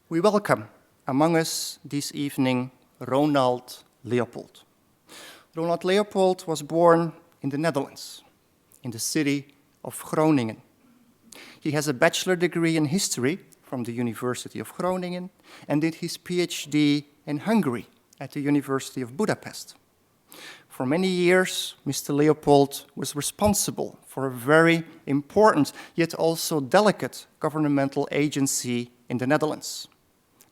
We welcome among us this evening Ronald Leopold. Ronald Leopold was born in the Netherlands, in the city of Groningen. He has a bachelor degree in history from the University of Groningen and did his PhD in Hungary at the University of Budapest. For many years, Mr. Leopold was responsible for a very important yet also delicate governmental agency in the Netherlands,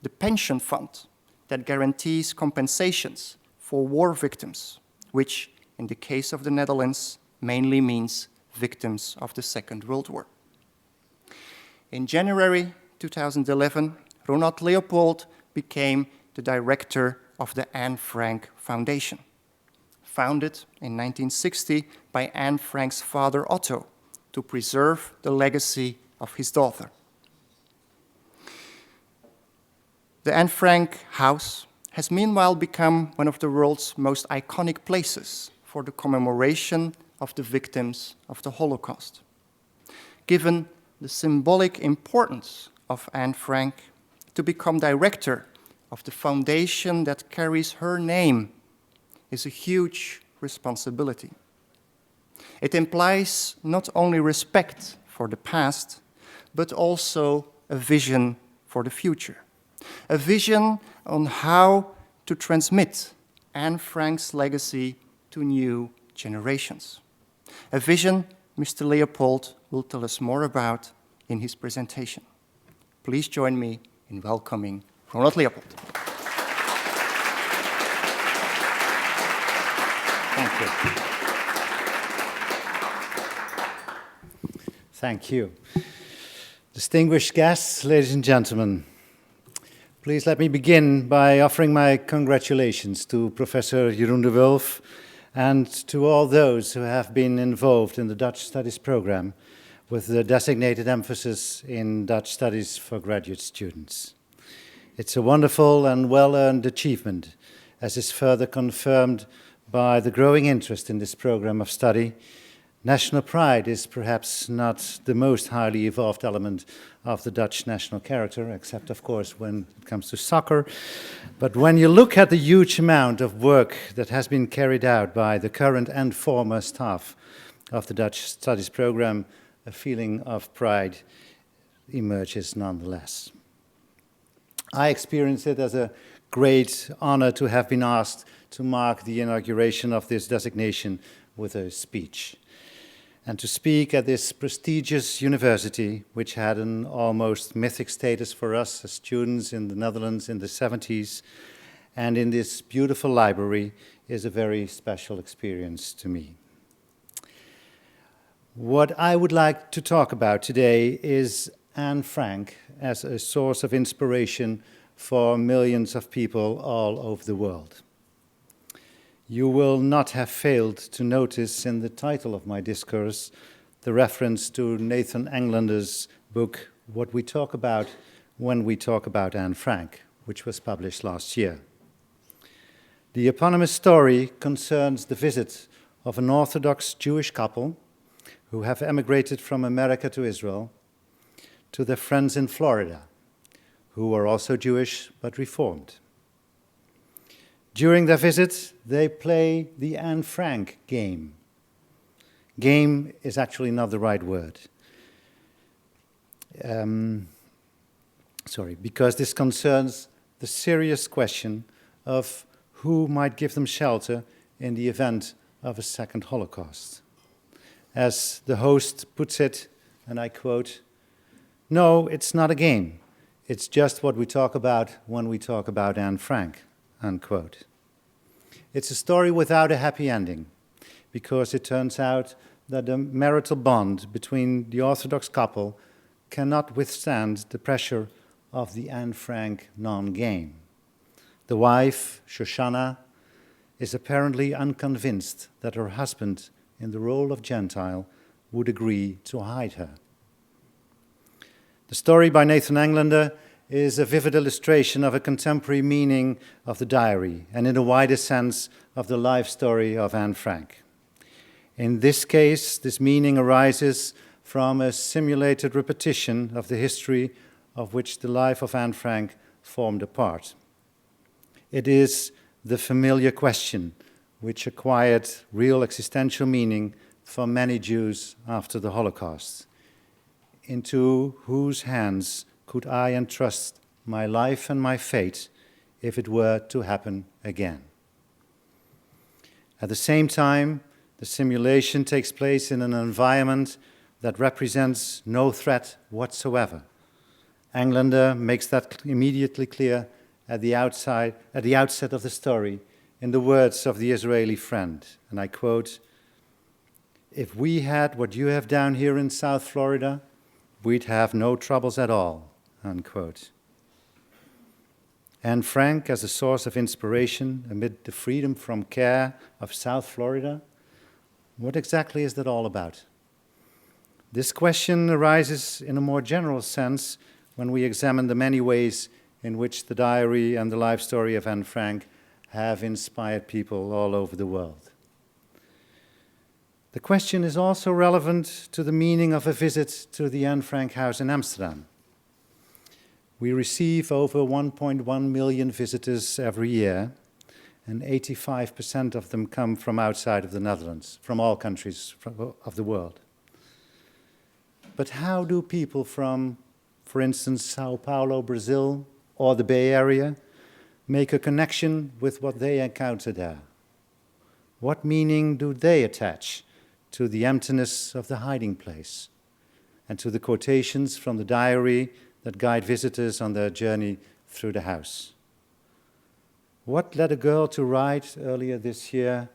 the pension fund that guarantees compensations for war victims, which, in the case of the Netherlands, mainly means victims of the Second World War. In January 2011, Ronald Leopold became the director of the Anne Frank Foundation, founded in 1960 by Anne Frank's father Otto to preserve the legacy of his daughter. The Anne Frank house has meanwhile become one of the world's most iconic places for the commemoration of the victims of the Holocaust. Given the symbolic importance of Anne Frank, to become director of the foundation that carries her name is a huge responsibility. It implies not only respect for the past, but also a vision for the future. A vision on how to transmit Anne Frank's legacy to new generations. A vision Mr. Leopold will tell us more about in his presentation. Please join me in welcoming Ronald Leopold. Thank you. Thank you. Distinguished guests, ladies and gentlemen, please let me begin by offering my congratulations to Professor Jeroen Dewulf and to all those who have been involved in the Dutch Studies program with the designated emphasis in Dutch Studies for graduate students. It's a wonderful and well-earned achievement, as is further confirmed by the growing interest in this program of study. National pride is perhaps not the most highly evolved element of the Dutch national character, except, of course, when it comes to soccer. But when you look at the huge amount of work that has been carried out by the current and former staff of the Dutch Studies program, a feeling of pride emerges nonetheless. I experience it as a great honor to have been asked to mark the inauguration of this designation with a speech, and to speak at this prestigious university, which had an almost mythic status for us as students in the Netherlands in the 70s, and in this beautiful library, is a very special experience to me. What I would like to talk about today is Anne Frank as a source of inspiration for millions of people all over the world. You will not have failed to notice in the title of my discourse the reference to Nathan Englander's book, What We Talk About When We Talk About Anne Frank, which was published last year. The eponymous story concerns the visit of an Orthodox Jewish couple who have emigrated from America to Israel to their friends in Florida, who are also Jewish but Reformed. During their visit, they play the Anne Frank game. Game is actually not the right word. Because this concerns the serious question of who might give them shelter in the event of a second Holocaust. As the host puts it, and I quote, "No, it's not a game. It's just what we talk about when we talk about Anne Frank," unquote. It's a story without a happy ending, because it turns out that the marital bond between the Orthodox couple cannot withstand the pressure of the Anne Frank non-game. The wife, Shoshana, is apparently unconvinced that her husband, in the role of Gentile, would agree to hide her. The story by Nathan Englander is a vivid illustration of a contemporary meaning of the diary, and in a wider sense of the life story of Anne Frank. In this case, this meaning arises from a simulated repetition of the history of which the life of Anne Frank formed a part. It is the familiar question which acquired real existential meaning for many Jews after the Holocaust. Into whose hands could I entrust my life and my fate if it were to happen again? At the same time, the simulation takes place in an environment that represents no threat whatsoever. Englander makes that immediately clear at the outset of the story in the words of the Israeli friend, and I quote, "If we had what you have down here in South Florida, we'd have no troubles at all," unquote. Anne Frank as a source of inspiration amid the freedom from care of South Florida, what exactly is that all about? This question arises in a more general sense when we examine the many ways in which the diary and the life story of Anne Frank have inspired people all over the world. The question is also relevant to the meaning of a visit to the Anne Frank house in Amsterdam. We receive over 1.1 million visitors every year, and 85% of them come from outside of the Netherlands, from all countries of the world. But how do people from, for instance, Sao Paulo, Brazil, or the Bay Area, make a connection with what they encounter there? What meaning do they attach to the emptiness of the hiding place and to the quotations from the diary that guide visitors on their journey through the house? What led a girl to write earlier this year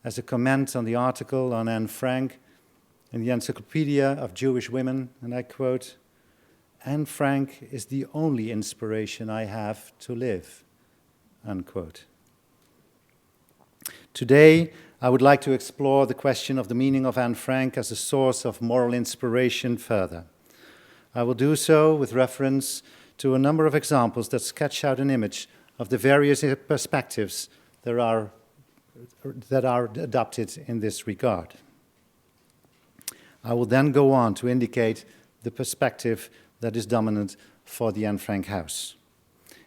as a comment on the article on Anne Frank in the Encyclopedia of Jewish Women, and I quote, "Anne Frank is the only inspiration I have to live," unquote. Today, I would like to explore the question of the meaning of Anne Frank as a source of moral inspiration further. I will do so with reference to a number of examples that sketch out an image of the various perspectives that are adopted in this regard. I will then go on to indicate the perspective that is dominant for the Anne Frank house.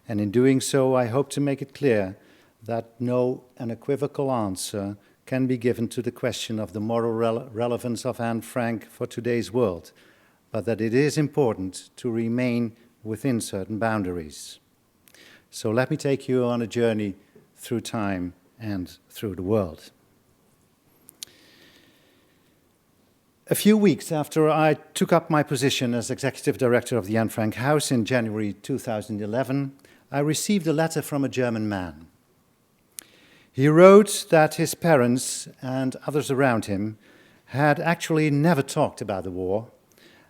And in doing so, I hope to make it clear that no unequivocal answer can be given to the question of the moral relevance of Anne Frank for today's world, but that it is important to remain within certain boundaries. So let me take you on a journey through time and through the world. A few weeks after I took up my position as executive director of the Anne Frank House in January 2011, I received a letter from a German man. He wrote that his parents and others around him had actually never talked about the war,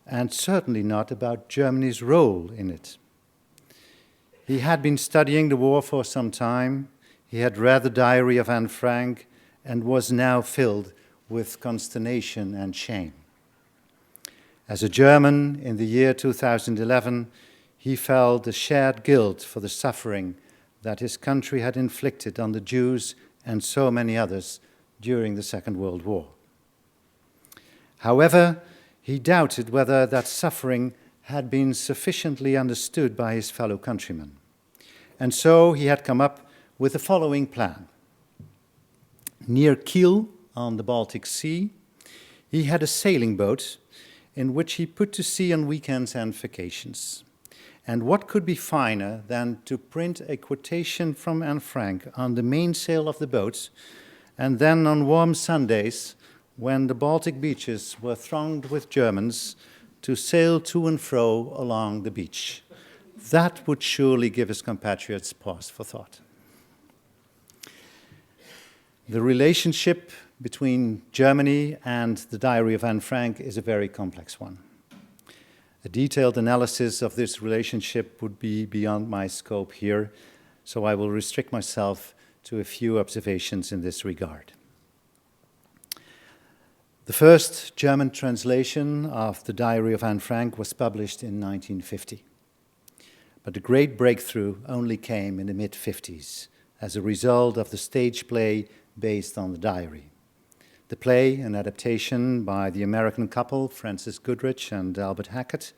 and certainly not about Germany's role in it. He had been studying the war for some time, he had read the diary of Anne Frank, and was now filled with consternation and shame. As a German in the year 2011, he felt the shared guilt for the suffering that his country had inflicted on the Jews and so many others during the Second World War. However, he doubted whether that suffering had been sufficiently understood by his fellow countrymen. And so he had come up with the following plan. Near Kiel, on the Baltic Sea, he had a sailing boat in which he put to sea on weekends and vacations. And what could be finer than to print a quotation from Anne Frank on the mainsail of the boat, and then on warm Sundays, when the Baltic beaches were thronged with Germans, to sail to and fro along the beach. That would surely give his compatriots pause for thought. The relationship between Germany and the Diary of Anne Frank is a very complex one. A detailed analysis of this relationship would be beyond my scope here, so I will restrict myself to a few observations in this regard. The first German translation of the Diary of Anne Frank was published in 1950. But the great breakthrough only came in the mid-50s as a result of the stage play based on the diary. The play, an adaptation by the American couple Francis Goodrich and Albert Hackett,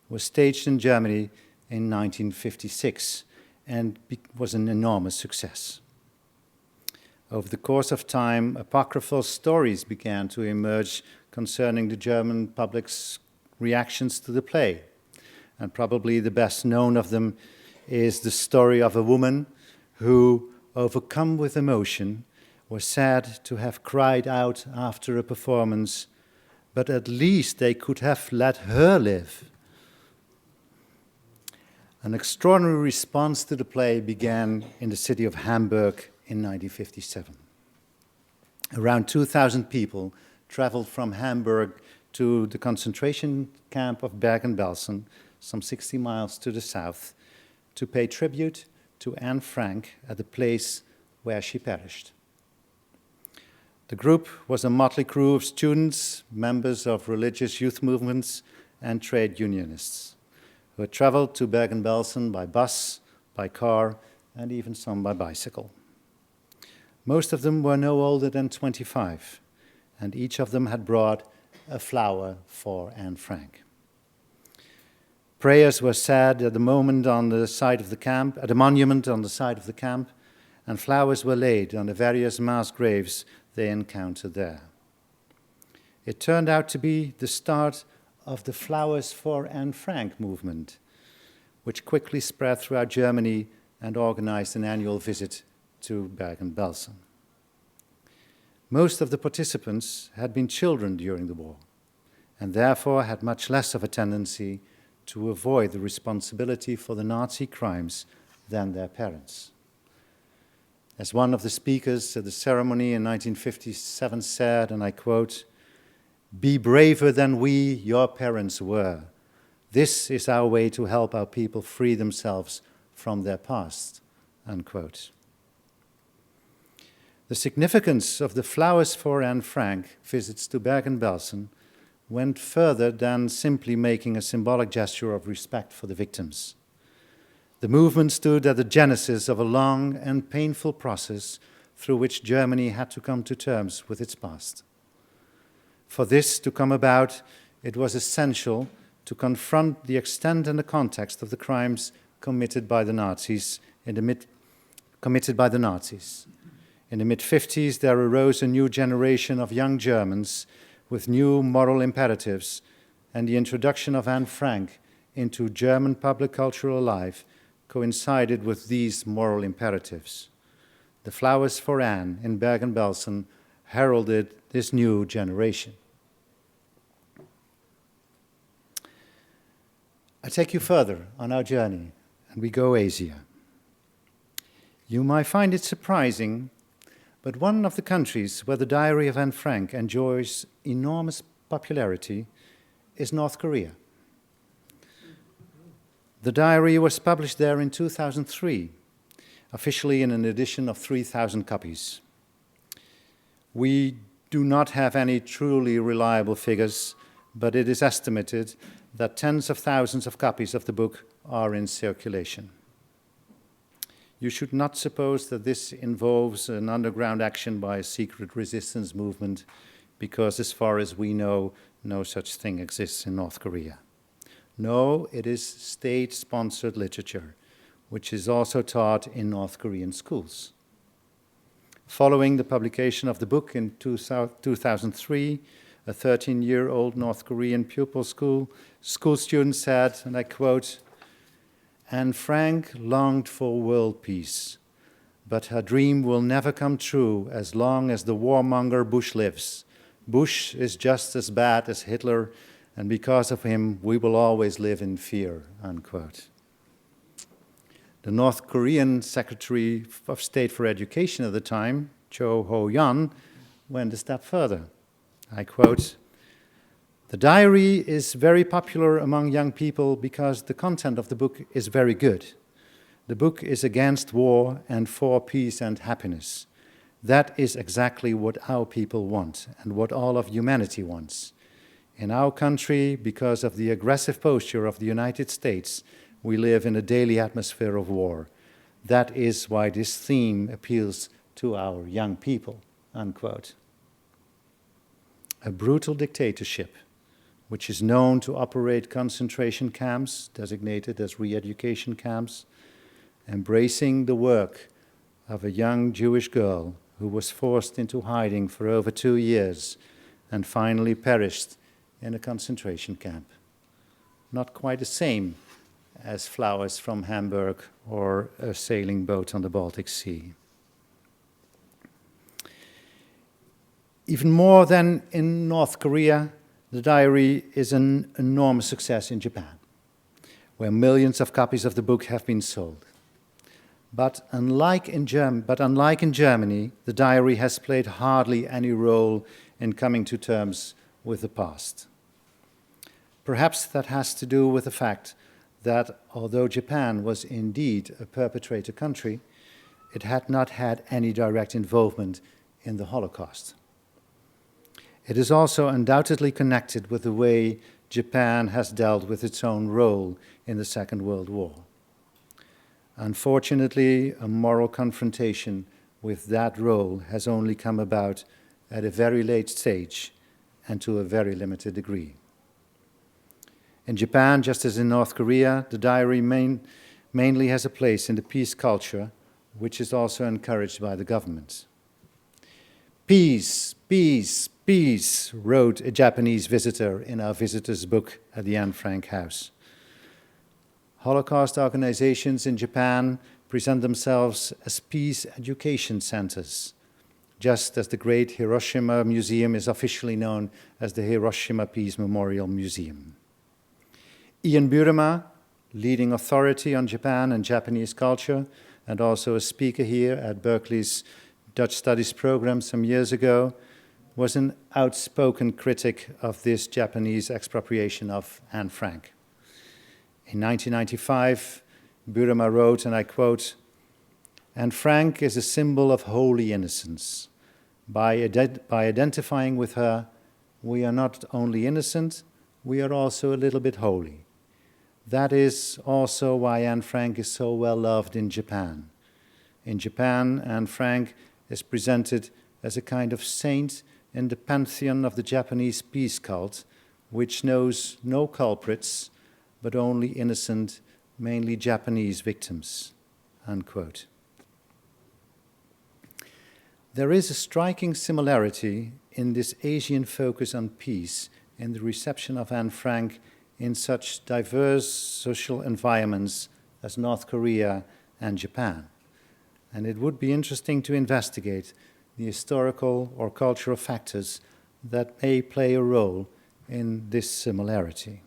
was staged in Germany in 1956 and was an enormous success. Over the course of time, apocryphal stories began to emerge concerning the German public's reactions to the play. And probably the best known of them is the story of a woman who, overcome with emotion, was sad to have cried out after a performance, but at least they could have let her live. An extraordinary response to the play began in the city of Hamburg in 1957. Around 2,000 people traveled from Hamburg to the concentration camp of Bergen-Belsen, some 60 miles to the south, to pay tribute to Anne Frank at the place where she perished. The group was a motley crew of students, members of religious youth movements, and trade unionists who had traveled to Bergen-Belsen by bus, by car, and even some by bicycle. Most of them were no older than 25, and each of them had brought a flower for Anne Frank. Prayers were said at the monument on the side of the camp, and flowers were laid on the various mass graves they encountered there. It turned out to be the start of the Flowers for Anne Frank movement, which quickly spread throughout Germany and organized an annual visit to Bergen-Belsen. Most of the participants had been children during the war, and therefore had much less of a tendency to avoid the responsibility for the Nazi crimes than their parents. As one of the speakers at the ceremony in 1957 said, and I quote, "Be braver than we, your parents, were. This is our way to help our people free themselves from their past," unquote. The significance of the Flowers for Anne Frank visits to Bergen-Belsen went further than simply making a symbolic gesture of respect for the victims. The movement stood at the genesis of a long and painful process through which Germany had to come to terms with its past. For this to come about, it was essential to confront the extent and the context of the crimes committed by the Nazis. In the mid-50s, there arose a new generation of young Germans with new moral imperatives, and the introduction of Anne Frank into German public cultural life coincided with these moral imperatives. The Flowers for Anne in Bergen-Belsen heralded this new generation. I take you further on our journey, and we go Asia. You might find it surprising, but one of the countries where the Diary of Anne Frank enjoys enormous popularity is North Korea. The diary was published there in 2003, officially in an edition of 3,000 copies. We do not have any truly reliable figures, but it is estimated that tens of thousands of copies of the book are in circulation. You should not suppose that this involves an underground action by a secret resistance movement, because as far as we know, no such thing exists in North Korea. No, it is state-sponsored literature, which is also taught in North Korean schools. Following the publication of the book in 2003, a 13-year-old North Korean pupil school student said, and I quote, "Anne Frank longed for world peace, but her dream will never come true as long as the warmonger Bush lives. Bush is just as bad as Hitler, and because of him, we will always live in fear," unquote. The North Korean Secretary of State for Education at the time, Cho Ho-yeon, went a step further. I quote, "The diary is very popular among young people because the content of the book is very good. The book is against war and for peace and happiness. That is exactly what our people want and what all of humanity wants. In our country, because of the aggressive posture of the United States, we live in a daily atmosphere of war. That is why this theme appeals to our young people," unquote. A brutal dictatorship, which is known to operate concentration camps, designated as re-education camps, embracing the work of a young Jewish girl who was forced into hiding for over 2 years and finally perished in a concentration camp. Not quite the same as flowers from Hamburg or a sailing boat on the Baltic Sea. Even more than in North Korea, the diary is an enormous success in Japan, where millions of copies of the book have been sold. But unlike in Germany, the diary has played hardly any role in coming to terms with the past. Perhaps that has to do with the fact that although Japan was indeed a perpetrator country, it had not had any direct involvement in the Holocaust. It is also undoubtedly connected with the way Japan has dealt with its own role in the Second World War. Unfortunately, a moral confrontation with that role has only come about at a very late stage and to a very limited degree. In Japan, just as in North Korea, the diary mainly has a place in the peace culture, which is also encouraged by the government. Peace, peace, peace, wrote a Japanese visitor in our visitor's book at the Anne Frank House. Holocaust organizations in Japan present themselves as peace education centers, just as the great Hiroshima Museum is officially known as the Hiroshima Peace Memorial Museum. Ian Burema, leading authority on Japan and Japanese culture, and also a speaker here at Berkeley's Dutch Studies program some years ago, was an outspoken critic of this Japanese expropriation of Anne Frank. In 1995, Burema wrote, and I quote, "Anne Frank is a symbol of holy innocence. By identifying with her, we are not only innocent, we are also a little bit holy. That is also why Anne Frank is so well loved in Japan. In Japan, Anne Frank is presented as a kind of saint in the pantheon of the Japanese peace cult, which knows no culprits, but only innocent, mainly Japanese victims," unquote. There is a striking similarity in this Asian focus on peace in the reception of Anne Frank in such diverse social environments as North Korea and Japan. And it would be interesting to investigate the historical or cultural factors that may play a role in this similarity.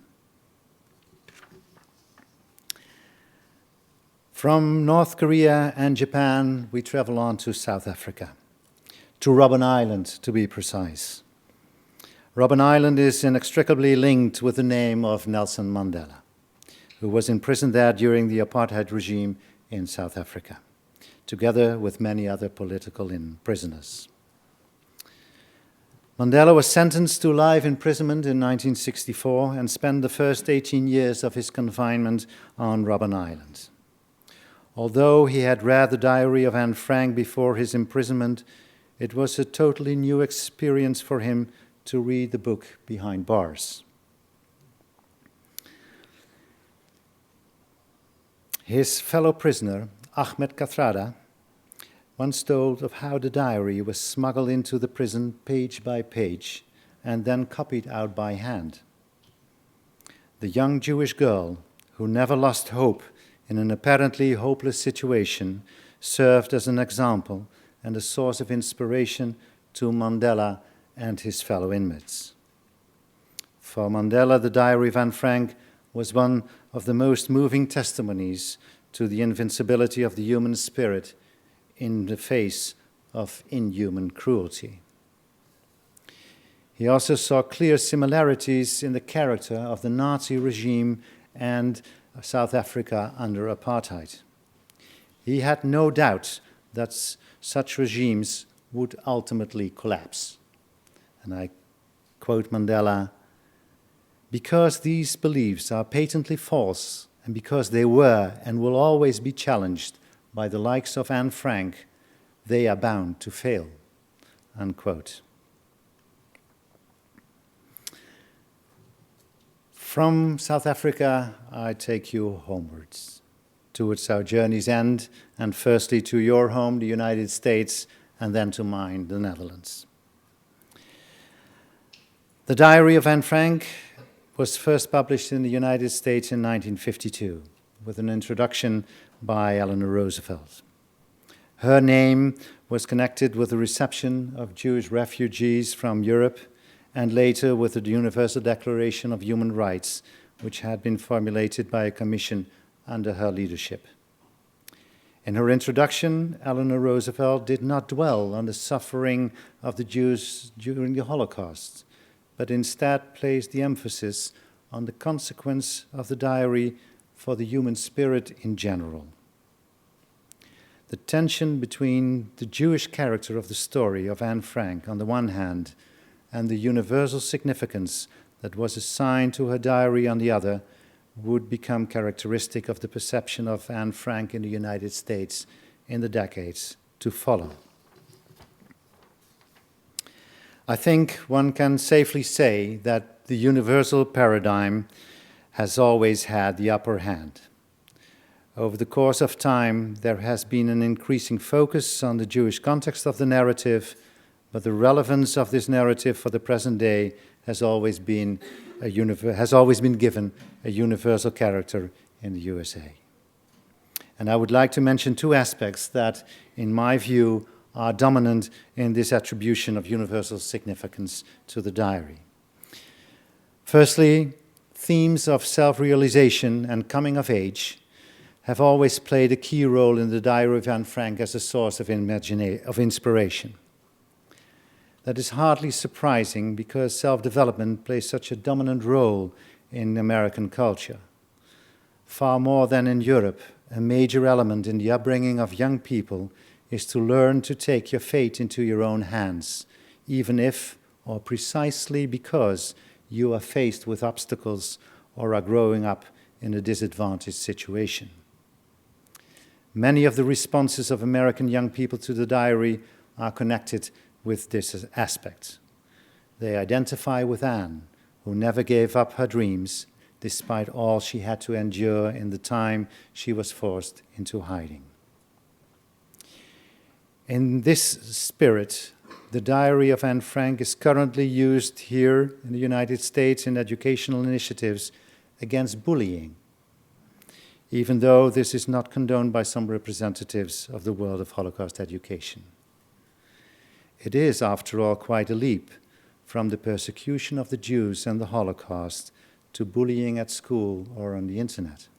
From North Korea and Japan, we travel on to South Africa, to Robben Island, to be precise. Robben Island is inextricably linked with the name of Nelson Mandela, who was imprisoned there during the apartheid regime in South Africa, together with many other political prisoners. Mandela was sentenced to life imprisonment in 1964 and spent the first 18 years of his confinement on Robben Island. Although he had read the diary of Anne Frank before his imprisonment, it was a totally new experience for him to read the book behind bars. His fellow prisoner, Ahmed Kathrada, once told of how the diary was smuggled into the prison page by page and then copied out by hand. The young Jewish girl, who never lost hope in an apparently hopeless situation, served as an example and a source of inspiration to Mandela and his fellow inmates. For Mandela, the diary of Anne Frank was one of the most moving testimonies to the invincibility of the human spirit in the face of inhuman cruelty. He also saw clear similarities in the character of the Nazi regime and South Africa under apartheid. He had no doubt that such regimes would ultimately collapse. And I quote Mandela, "Because these beliefs are patently false, and because they were and will always be challenged by the likes of Anne Frank, they are bound to fail," unquote. From South Africa, I take you homewards towards our journey's end, and firstly to your home, the United States, and then to mine, the Netherlands. The Diary of Anne Frank was first published in the United States in 1952, with an introduction by Eleanor Roosevelt. Her name was connected with the reception of Jewish refugees from Europe, and later with the Universal Declaration of Human Rights, which had been formulated by a commission under her leadership. In her introduction, Eleanor Roosevelt did not dwell on the suffering of the Jews during the Holocaust, but instead placed the emphasis on the consequence of the diary for the human spirit in general. The tension between the Jewish character of the story of Anne Frank on the one hand and the universal significance that was assigned to her diary on the other would become characteristic of the perception of Anne Frank in the United States in the decades to follow. I think one can safely say that the universal paradigm has always had the upper hand. Over the course of time, there has been an increasing focus on the Jewish context of the narrative, but the relevance of this narrative for the present day has always been given a universal character in the USA. And I would like to mention two aspects that, in my view, are dominant in this attribution of universal significance to the diary. Firstly, themes of self-realization and coming of age have always played a key role in the diary of Anne Frank as a source of inspiration. That is hardly surprising because self-development plays such a dominant role in American culture. Far more than in Europe, a major element in the upbringing of young people is to learn to take your fate into your own hands, even if, or precisely because, you are faced with obstacles or are growing up in a disadvantaged situation. Many of the responses of American young people to the diary are connected with this aspect. They identify with Anne, who never gave up her dreams despite all she had to endure in the time she was forced into hiding. In this spirit, the Diary of Anne Frank is currently used here in the United States in educational initiatives against bullying, even though this is not condoned by some representatives of the world of Holocaust education. It is, after all, quite a leap from the persecution of the Jews and the Holocaust to bullying at school or on the internet.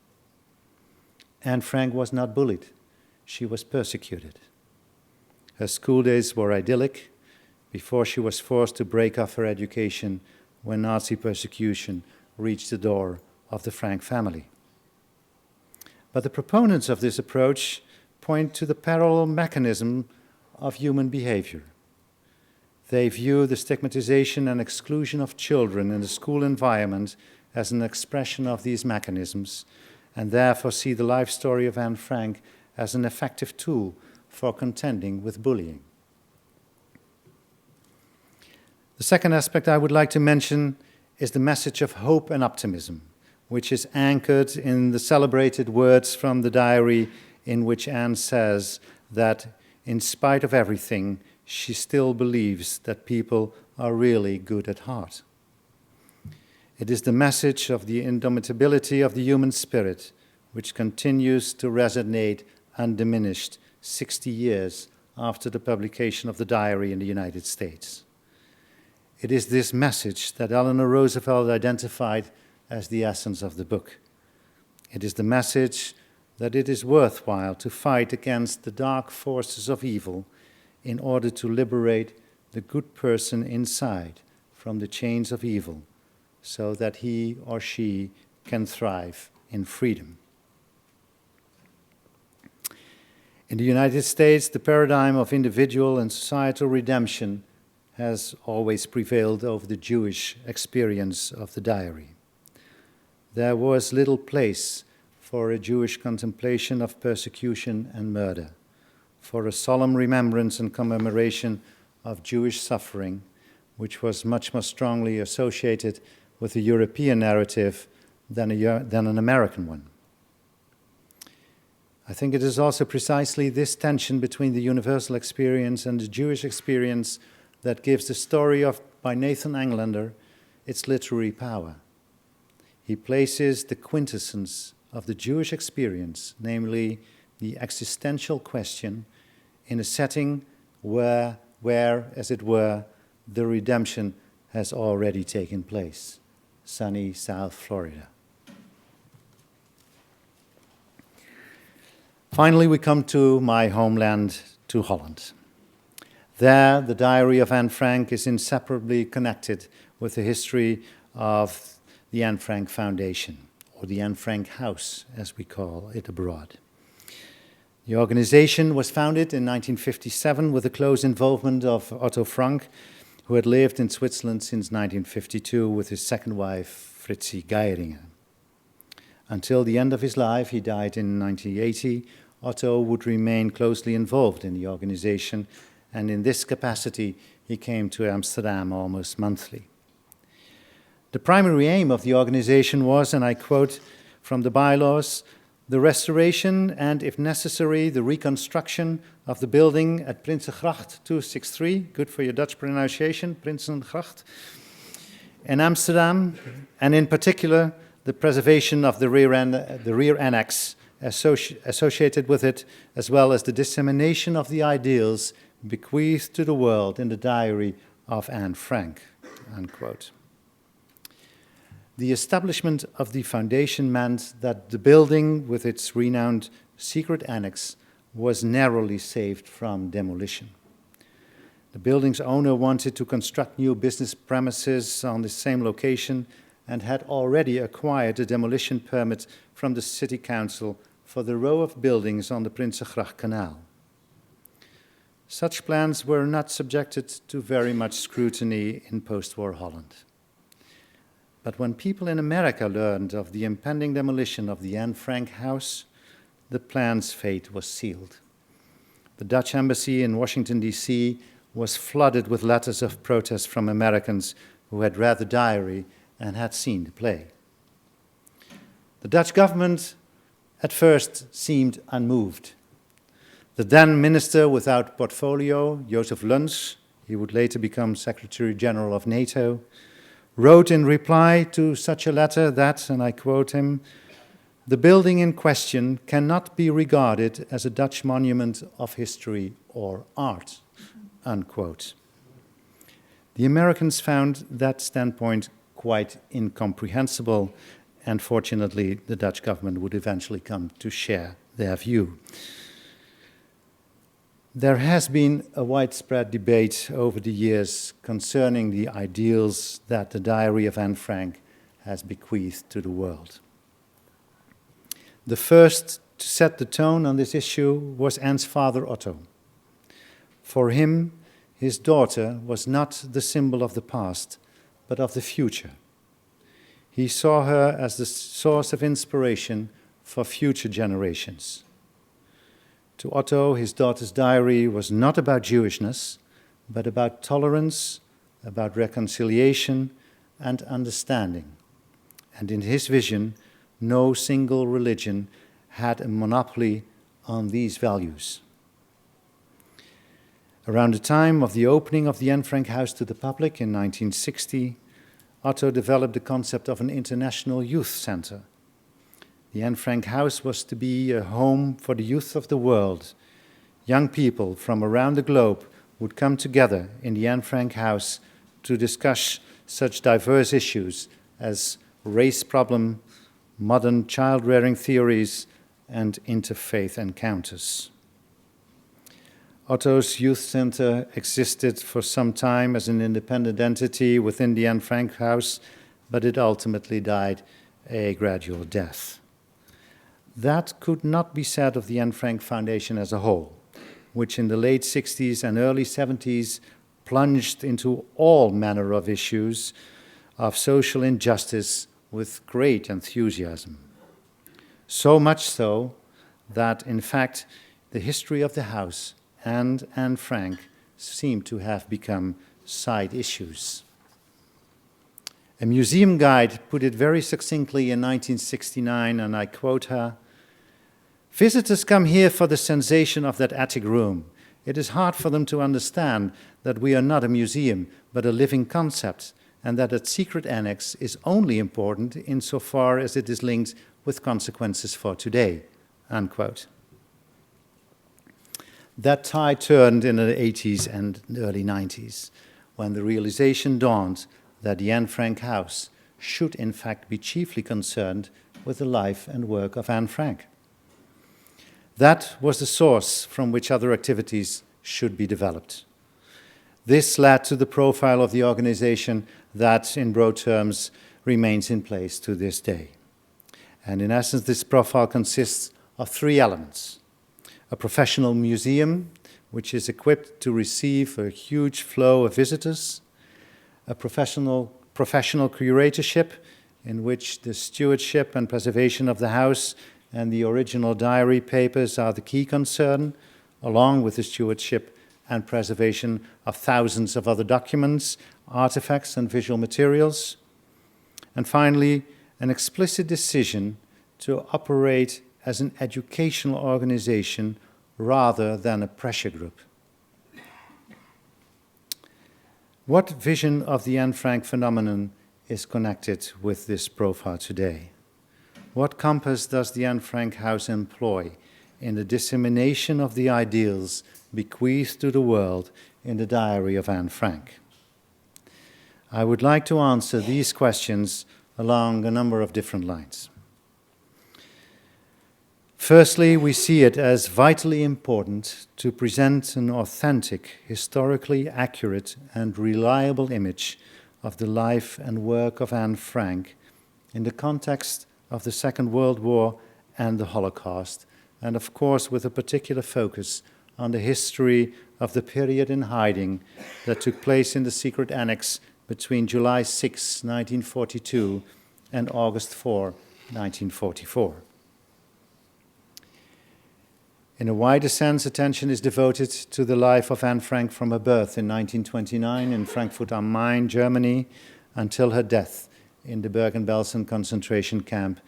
Anne Frank was not bullied, she was persecuted. Her school days were idyllic before she was forced to break off her education when Nazi persecution reached the door of the Frank family. But the proponents of this approach point to the parallel mechanism of human behavior. They view the stigmatization and exclusion of children in the school environment as an expression of these mechanisms, and therefore see the life story of Anne Frank as an effective tool for contending with bullying. The second aspect I would like to mention is the message of hope and optimism, which is anchored in the celebrated words from the diary in which Anne says that in spite of everything, she still believes that people are really good at heart. It is the message of the indomitability of the human spirit which continues to resonate undiminished 60 years after the publication of the diary in the United States. It is this message that Eleanor Roosevelt identified as the essence of the book. It is the message that it is worthwhile to fight against the dark forces of evil in order to liberate the good person inside from the chains of evil, so that he or she can thrive in freedom. In the United States, the paradigm of individual and societal redemption has always prevailed over the Jewish experience of the diary. There was little place for a Jewish contemplation of persecution and murder, for a solemn remembrance and commemoration of Jewish suffering, which was much more strongly associated with a European narrative than an American one. I think it is also precisely this tension between the universal experience and the Jewish experience that gives the story by Nathan Englander its literary power. He places the quintessence of the Jewish experience, namely the existential question, in a setting where, as it were, the redemption has already taken place, sunny South Florida. Finally, we come to my homeland, to Holland. There, the diary of Anne Frank is inseparably connected with the history of the Anne Frank Foundation, or the Anne Frank House, as we call it abroad. The organization was founded in 1957 with the close involvement of Otto Frank, who had lived in Switzerland since 1952 with his second wife, Fritzi Geiringer. Until the end of his life, he died in 1980, Otto would remain closely involved in the organization, and in this capacity, he came to Amsterdam almost monthly. The primary aim of the organization was, and I quote from the bylaws, the restoration and, if necessary, the reconstruction of the building at Prinsengracht 263, good for your Dutch pronunciation, Prinsengracht, in Amsterdam, and in particular, the preservation of the rear annex associated with it, as well as the dissemination of the ideals bequeathed to the world in the diary of Anne Frank, unquote. The establishment of the foundation meant that the building, with its renowned secret annex, was narrowly saved from demolition. The building's owner wanted to construct new business premises on the same location and had already acquired a demolition permit from the city council for the row of buildings on the Prinsengracht Canal. Such plans were not subjected to very much scrutiny in post-war Holland. But when people in America learned of the impending demolition of the Anne Frank house, the plan's fate was sealed. The Dutch embassy in Washington, D.C. was flooded with letters of protest from Americans who had read the diary and had seen the play. The Dutch government at first seemed unmoved. The then minister without portfolio, Joseph Luns, he would later become Secretary General of NATO, wrote in reply to such a letter that, and I quote him, "The building in question cannot be regarded as a Dutch monument of history or art," unquote. The Americans found that standpoint quite incomprehensible, and fortunately the Dutch government would eventually come to share their view. There has been a widespread debate over the years concerning the ideals that the diary of Anne Frank has bequeathed to the world. The first to set the tone on this issue was Anne's father, Otto. For him, his daughter was not the symbol of the past, but of the future. He saw her as the source of inspiration for future generations. To Otto, his daughter's diary was not about Jewishness, but about tolerance, about reconciliation, and understanding. And in his vision, no single religion had a monopoly on these values. Around the time of the opening of the Anne Frank House to the public in 1960, Otto developed the concept of an international youth center. The Anne Frank House was to be a home for the youth of the world. Young people from around the globe would come together in the Anne Frank House to discuss such diverse issues as race problem, modern child-rearing theories, and interfaith encounters. Otto's youth center existed for some time as an independent entity within the Anne Frank House, but it ultimately died a gradual death. That could not be said of the Anne Frank Foundation as a whole, which in the late 60s and early 70s plunged into all manner of issues of social injustice with great enthusiasm. So much so that, in fact, the history of the house and Anne Frank seem to have become side issues. A museum guide put it very succinctly in 1969, and I quote her, Visitors come here for the sensation of that attic room. It is hard for them to understand that we are not a museum, but a living concept, and that a secret annex is only important insofar as it is linked with consequences for today, unquote. That tide turned in the 80s and early 90s, when the realization dawned that the Anne Frank House should in fact be chiefly concerned with the life and work of Anne Frank. That was the source from which other activities should be developed. This led to the profile of the organization that, in broad terms, remains in place to this day. And in essence, this profile consists of three elements: a professional museum, which is equipped to receive a huge flow of visitors, a professional curatorship, in which the stewardship and preservation of the house and the original diary papers are the key concern, along with the stewardship and preservation of thousands of other documents, artifacts, and visual materials. And finally, an explicit decision to operate as an educational organization rather than a pressure group. What vision of the Anne Frank phenomenon is connected with this profile today? What compass does the Anne Frank House employ in the dissemination of the ideals bequeathed to the world in the diary of Anne Frank? I would like to answer these questions along a number of different lines. Firstly, we see it as vitally important to present an authentic, historically accurate, and reliable image of the life and work of Anne Frank in the context of the Second World War and the Holocaust, and of course with a particular focus on the history of the period in hiding that took place in the secret annex between July 6, 1942 and August 4, 1944. In a wider sense, attention is devoted to the life of Anne Frank from her birth in 1929 in Frankfurt am Main, Germany, until her death in the Bergen-Belsen concentration camp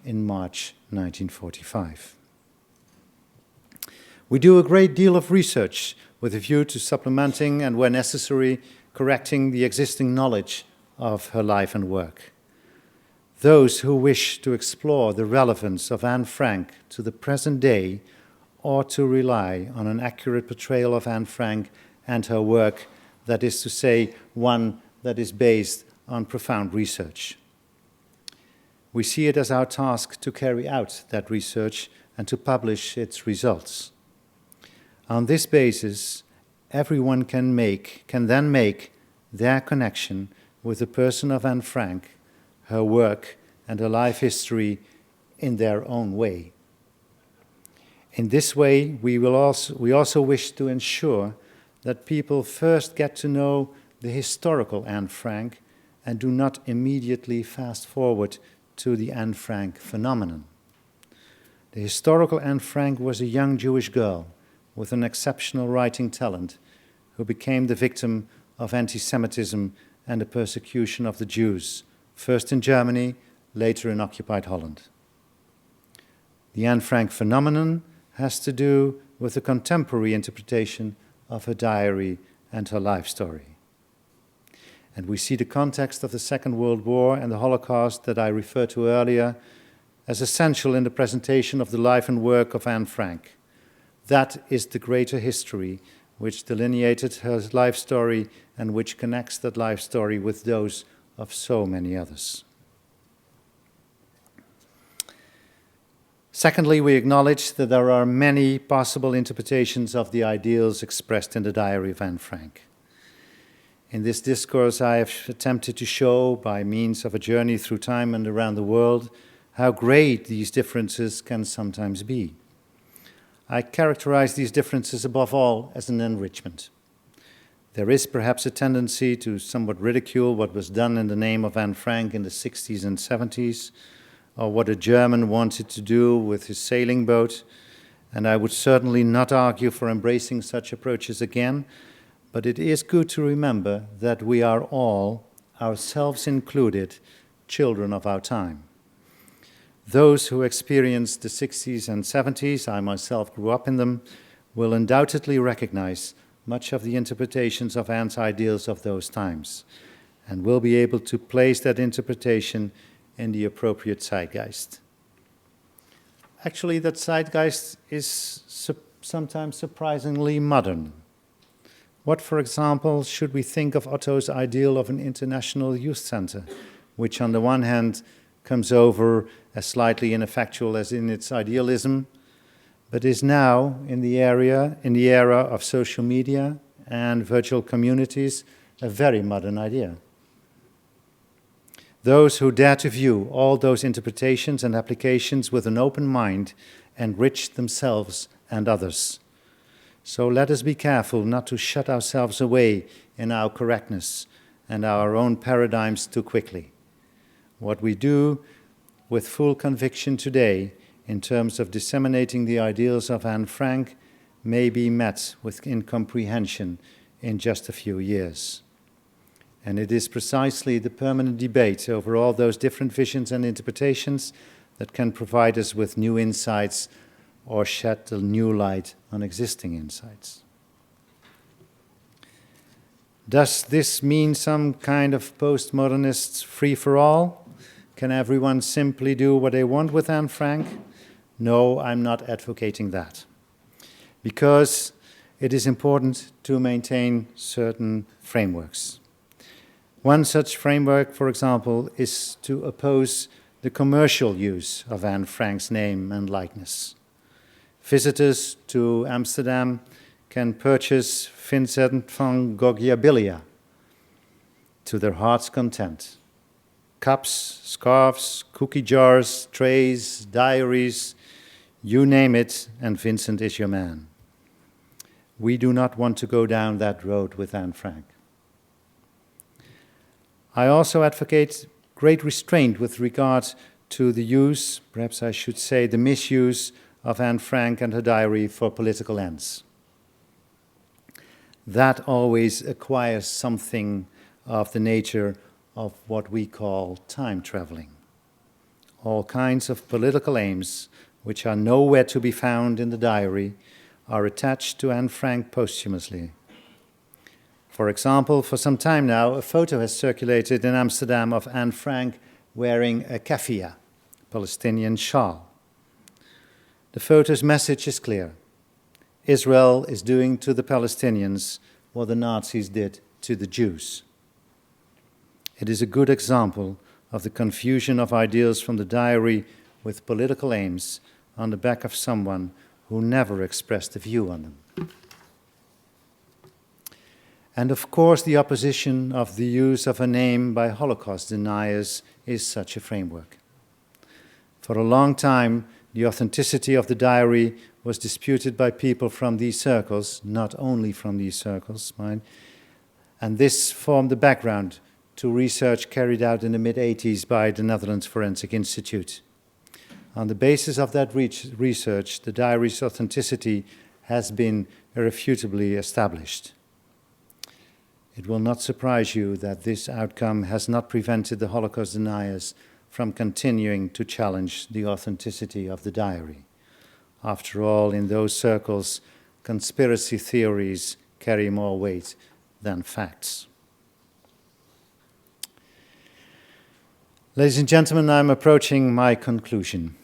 in March 1945. We do a great deal of research with a view to supplementing and, where necessary, correcting the existing knowledge of her life and work. Those who wish to explore the relevance of Anne Frank to the present day ought to rely on an accurate portrayal of Anne Frank and her work, that is to say, one that is based on profound research. We see it as our task to carry out that research and to publish its results. On this basis, everyone can then make their connection with the person of Anne Frank, her work, and her life history in their own way. In this way, we also wish to ensure that people first get to know the historical Anne Frank and do not immediately fast forward to the Anne Frank phenomenon. The historical Anne Frank was a young Jewish girl with an exceptional writing talent who became the victim of anti-Semitism and the persecution of the Jews, first in Germany, later in occupied Holland. The Anne Frank phenomenon has to do with the contemporary interpretation of her diary and her life story. And we see the context of the Second World War and the Holocaust that I referred to earlier as essential in the presentation of the life and work of Anne Frank. That is the greater history which delineated her life story and which connects that life story with those of so many others. Secondly, we acknowledge that there are many possible interpretations of the ideals expressed in the diary of Anne Frank. In this discourse, I have attempted to show, by means of a journey through time and around the world, how great these differences can sometimes be. I characterize these differences above all as an enrichment. There is perhaps a tendency to somewhat ridicule what was done in the name of Anne Frank in the 60s and 70s, or what a German wanted to do with his sailing boat, and I would certainly not argue for embracing such approaches again, but it is good to remember that we are all, ourselves included, children of our time. Those who experienced the 60s and 70s, I myself grew up in them, will undoubtedly recognize much of the interpretations of Anne's ideals of those times, and will be able to place that interpretation in the appropriate zeitgeist. Actually, that zeitgeist is sometimes surprisingly modern. What, for example, should we think of Otto's ideal of an international youth center, which on the one hand comes over as slightly ineffectual as in its idealism, but is now, in the era of social media and virtual communities, a very modern idea. Those who dare to view all those interpretations and applications with an open mind enrich themselves and others. So let us be careful not to shut ourselves away in our correctness and our own paradigms too quickly. What we do with full conviction today in terms of disseminating the ideals of Anne Frank may be met with incomprehension in just a few years. And it is precisely the permanent debate over all those different visions and interpretations that can provide us with new insights or shed a new light on existing insights. Does this mean some kind of postmodernist free-for-all? Can everyone simply do what they want with Anne Frank? No, I'm not advocating that. Because it is important to maintain certain frameworks. One such framework, for example, is to oppose the commercial use of Anne Frank's name and likeness. Visitors to Amsterdam can purchase Vincent van Goghiabilia to their heart's content. Cups, scarves, cookie jars, trays, diaries, you name it, and Vincent is your man. We do not want to go down that road with Anne Frank. I also advocate great restraint with regard to the use, perhaps I should say the misuse, of Anne Frank and her diary for political ends. That always acquires something of the nature of what we call time traveling. All kinds of political aims, which are nowhere to be found in the diary, are attached to Anne Frank posthumously. For example, for some time now, a photo has circulated in Amsterdam of Anne Frank wearing a keffiyeh, Palestinian shawl. The photo's message is clear. Israel is doing to the Palestinians what the Nazis did to the Jews. It is a good example of the confusion of ideals from the diary with political aims on the back of someone who never expressed a view on them. And of course, the opposition of the use of a name by Holocaust deniers is such a framework. For a long time, the authenticity of the diary was disputed by people from these circles, not only from these circles, mind, and this formed the background to research carried out in the mid-80s by the Netherlands Forensic Institute. On the basis of that research, the diary's authenticity has been irrefutably established. It will not surprise you that this outcome has not prevented the Holocaust deniers from continuing to challenge the authenticity of the diary. After all, in those circles, conspiracy theories carry more weight than facts. Ladies and gentlemen, I'm approaching my conclusion.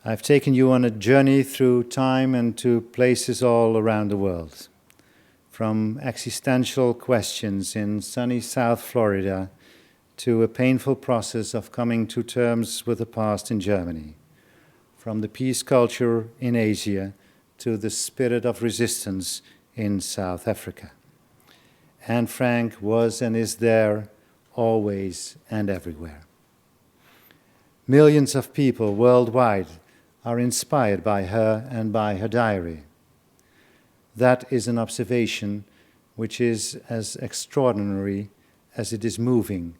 I've taken you on a journey through time and to places all around the world. From existential questions in sunny South Florida to a painful process of coming to terms with the past in Germany. From the peace culture in Asia to the spirit of resistance in South Africa. Anne Frank was and is there always and everywhere. Millions of people worldwide are inspired by her and by her diary. That is an observation which is as extraordinary as it is moving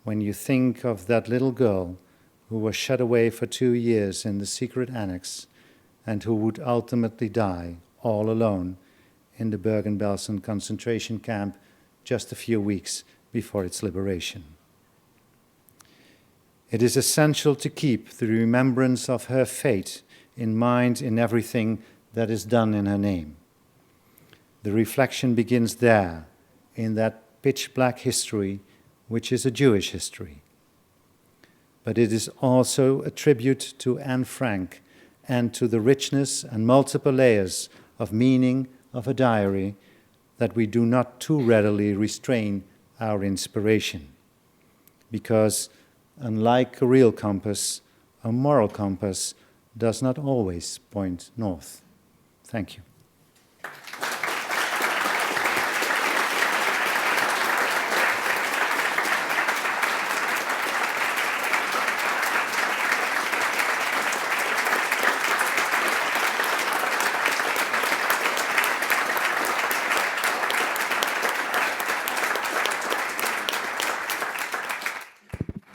when you think of that little girl who was shut away for 2 years in the secret annex and who would ultimately die all alone in the Bergen-Belsen concentration camp just a few weeks before its liberation. it is essential to keep the remembrance of her fate in mind in everything that is done in her name. The reflection begins there, in that pitch-black history, which is a Jewish history. But it is also a tribute to Anne Frank and to the richness and multiple layers of meaning of a diary that we do not too readily restrain our inspiration. Because, unlike a real compass, a moral compass does not always point north. Thank you.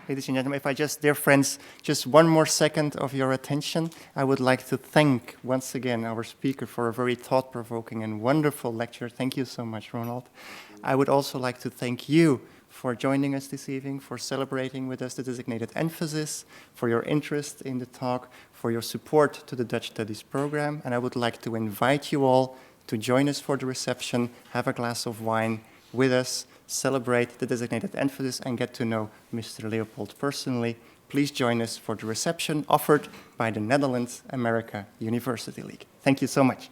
Ladies and gentlemen, if I just, dear friends, just one more second of your attention, I would like to thank once again our speaker for a very thought-provoking and wonderful lecture. Thank you so much, Ronald. I would also like to thank you for joining us this evening, for celebrating with us the designated emphasis, for your interest in the talk, for your support to the Dutch Studies program. And I would like to invite you all to join us for the reception, have a glass of wine with us, celebrate the designated emphasis, and get to know Mr. Leopold personally. Please join us for the reception offered by the Netherlands America University League. Thank you so much.